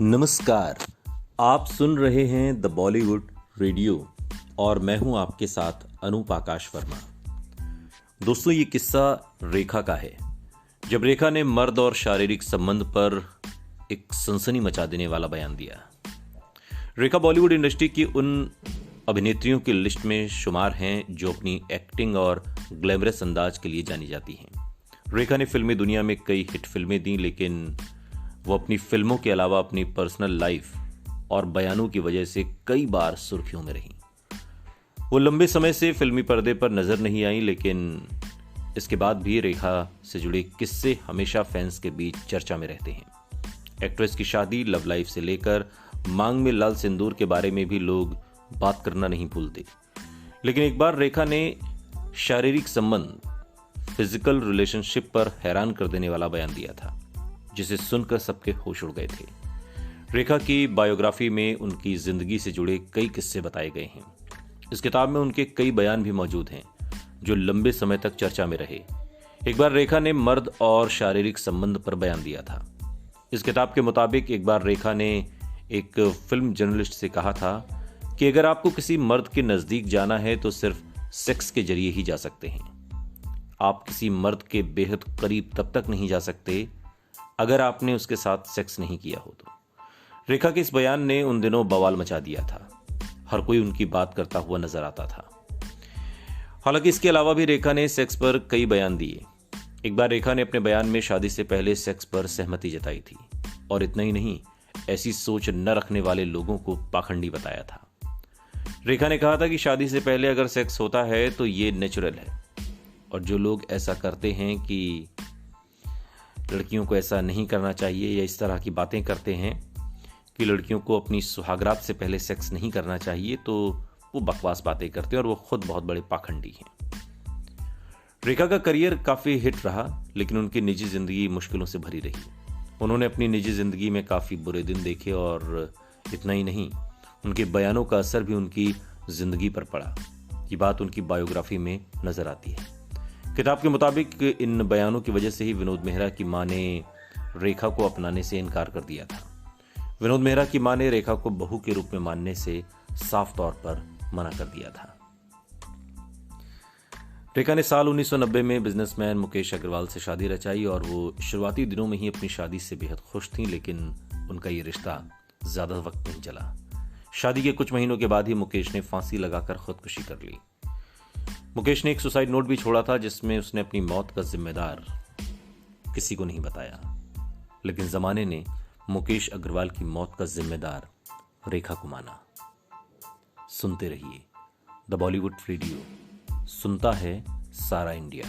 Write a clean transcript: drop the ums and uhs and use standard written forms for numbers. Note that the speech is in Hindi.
नमस्कार। आप सुन रहे हैं द बॉलीवुड रेडियो और मैं हूं आपके साथ अनूप आकाश वर्मा। दोस्तों, ये किस्सा रेखा का है। जब रेखा ने मर्द और शारीरिक संबंध पर एक सनसनी मचा देने वाला बयान दिया। रेखा बॉलीवुड इंडस्ट्री की उन अभिनेत्रियों की लिस्ट में शुमार हैं जो अपनी एक्टिंग और ग्लैमरस अंदाज के लिए जानी जाती हैं। रेखा ने फिल्मी दुनिया में कई हिट फिल्में दी, लेकिन वो अपनी फिल्मों के अलावा अपनी पर्सनल लाइफ और बयानों की वजह से कई बार सुर्खियों में रहीं। वो लंबे समय से फिल्मी पर्दे पर नजर नहीं आई, लेकिन इसके बाद भी रेखा से जुड़े किस्से हमेशा फैंस के बीच चर्चा में रहते हैं। एक्ट्रेस की शादी, लव लाइफ से लेकर मांग में लाल सिंदूर के बारे में भी लोग बात करना नहीं भूलते। लेकिन एक बार रेखा ने शारीरिक संबंध, फिजिकल रिलेशनशिप पर हैरान कर देने वाला बयान दिया था, जिसे सुनकर सबके होश उड़ गए थे। रेखा की बायोग्राफी में उनकी जिंदगी से जुड़े कई किस्से बताए गए हैं। इस किताब में उनके कई बयान भी मौजूद हैं जो लंबे समय तक चर्चा में रहे। एक बार रेखा ने मर्द और शारीरिक संबंध पर बयान दिया था। इस किताब के मुताबिक एक बार रेखा ने एक फिल्म जर्नलिस्ट से कहा था कि अगर आपको किसी मर्द के नजदीक जाना है तो सिर्फ सेक्स के जरिए ही जा सकते हैं। आप किसी मर्द के बेहद करीब तब तक नहीं जा सकते अगर आपने उसके साथ सेक्स नहीं किया हो तो। रेखा के इस बयान ने उन दिनों बवाल मचा दिया था। हर कोई उनकी बात करता हुआ नजर आता था। हालांकि इसके अलावा भी रेखा ने सेक्स पर कई बयान दिए। एक बार रेखा ने अपने बयान में शादी से पहले सेक्स पर सहमति जताई थी, और इतना ही नहीं, ऐसी सोच न रखने वाले लोगों को पाखंडी बताया था। रेखा ने कहा था कि शादी से पहले अगर सेक्स होता है तो ये नेचुरल है, और जो लोग ऐसा करते हैं कि लड़कियों को ऐसा नहीं करना चाहिए या इस तरह की बातें करते हैं कि लड़कियों को अपनी सुहागरात से पहले सेक्स नहीं करना चाहिए, तो वो बकवास बातें करते हैं और वो खुद बहुत बड़े पाखंडी हैं। रेखा का करियर काफी हिट रहा, लेकिन उनकी निजी जिंदगी मुश्किलों से भरी रही। उन्होंने अपनी निजी जिंदगी में काफी बुरे दिन देखे, और इतना ही नहीं, उनके बयानों का असर भी उनकी जिंदगी पर पड़ा। ये बात उनकी बायोग्राफी में नजर आती है। किताब के मुताबिक इन बयानों की वजह से ही विनोद मेहरा की मां ने रेखा को अपनाने से इनकार कर दिया था। विनोद मेहरा की मां ने रेखा को बहू के रूप में मानने से साफ तौर पर मना कर दिया था। रेखा ने साल 1990 में बिजनेसमैन मुकेश अग्रवाल से शादी रचाई, और वो शुरुआती दिनों में ही अपनी शादी से बेहद खुश थीं, लेकिन उनका ये रिश्ता ज्यादा वक्त नहीं चला। शादी के कुछ महीनों के बाद ही मुकेश ने फांसी लगाकर खुदकुशी कर ली। मुकेश ने एक सुसाइड नोट भी छोड़ा था, जिसमें उसने अपनी मौत का जिम्मेदार किसी को नहीं बताया, लेकिन जमाने ने मुकेश अग्रवाल की मौत का जिम्मेदार रेखा को माना। सुनते रहिए द बॉलीवुड रेडियो, सुनता है सारा इंडिया।